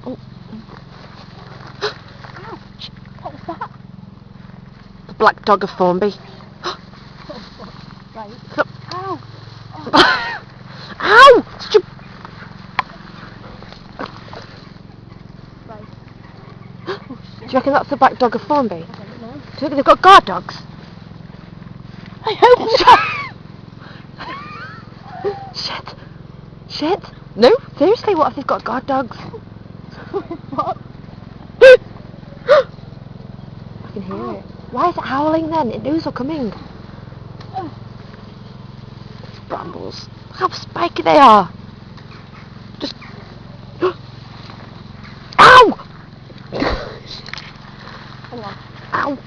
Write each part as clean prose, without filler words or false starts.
Oh. Ouch! What was that? The black dog of Formby. Right. So Ow! Ow! Right. Oh, Do you reckon that's the black dog of Formby? I don't know. Do you think they've got guard dogs? I hope so! Shit. Shit. No, seriously, what if they've got guard dogs? What? I can hear it. Why is it howling then? It knows we're coming. Brambles. Look how spiky they are. Just... Ow! Hang on. Ow!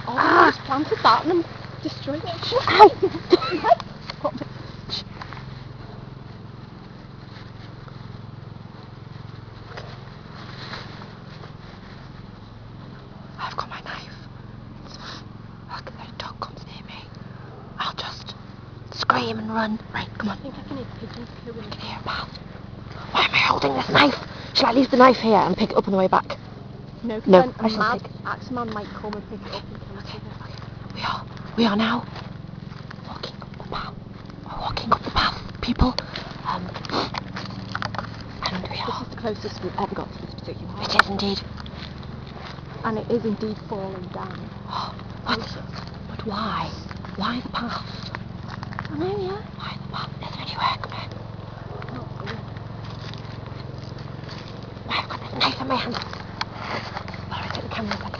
Oh, I just planted that and then destroyed it. Ow! I've got my knife. Look, if a dog comes near me, I'll just scream and run. Right, come on. I think I can hear pigeons cooing. Can hear a pal. Why am I holding this knife? Shall I leave the knife here and pick it up on the way back? No, because No, then I a shall mad take it. axeman might come and pick it up and kill us. We are now walking up the path. We're walking up the path, people. And we This are. is the closest we've ever got to this particular house. It is indeed. And it is indeed falling down. What? But why? Why the path? I know, yeah. Why the path? Is there anywhere? Come here. Not really. I've got this knife in my hand. Alright, take the camera a second.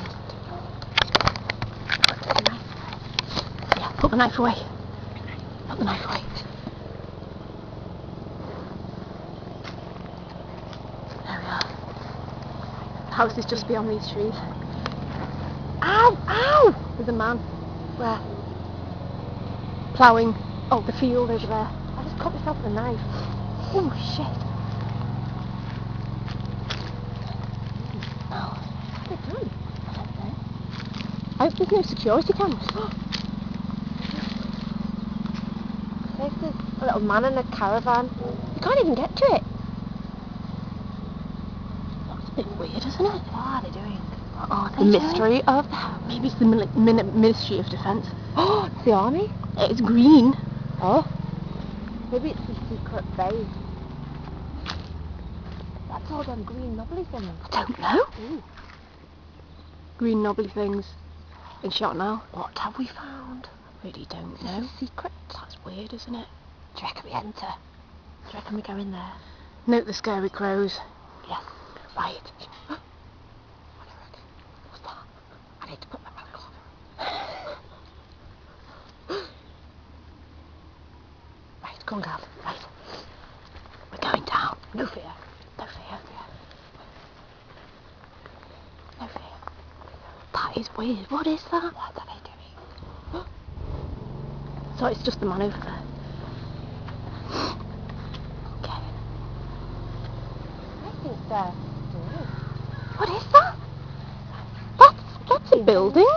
Put the knife away. Put the knife away. There we are. The house is just beyond these trees. Ow! Ow! There's a man Where? ploughing the field over there. I just cut myself with a knife. Oh shit. Oh. They can. I don't know. I hope there's no security cameras. There's a little man in a caravan. You can't even get to it. That's a bit weird, isn't it? What are they doing? What are The mystery of the house. Maybe it's the Ministry of Defence. Oh, it's the army. It's green. Oh. Maybe it's the secret base. That's all them green knobbly things. I don't know. Ooh. Green knobbly things. Been shot now. What have we found? Really don't Is know. this a secret? That's weird, isn't it? Do you reckon we enter? Do you reckon we go in there? Note the scary crows. Yes. Right. What do you reckon? What's that? I need to put my back on. Right, come on, Gav. Right. We're going down. No fear. No fear. No fear. That is weird. What is that? What are they doing? So it's just the man over there. Okay. I think they're... What is that? That's a building.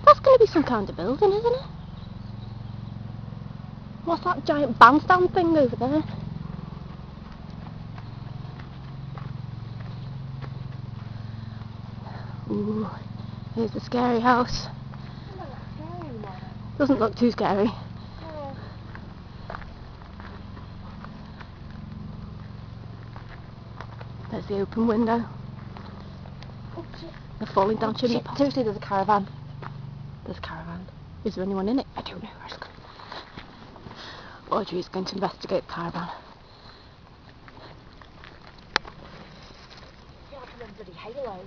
That's going to be some kind of building, isn't it? What's that giant bandstand thing over there? Ooh, here's the scary house. Doesn't look too scary. There's the open window. Oh, shit. The falling down chimney Shit, pot. seriously, there's a caravan. There's a caravan. Is there anyone in it? I don't know. I just got... Audrey is going to investigate the caravan. I feel like I'm in bloody Halo.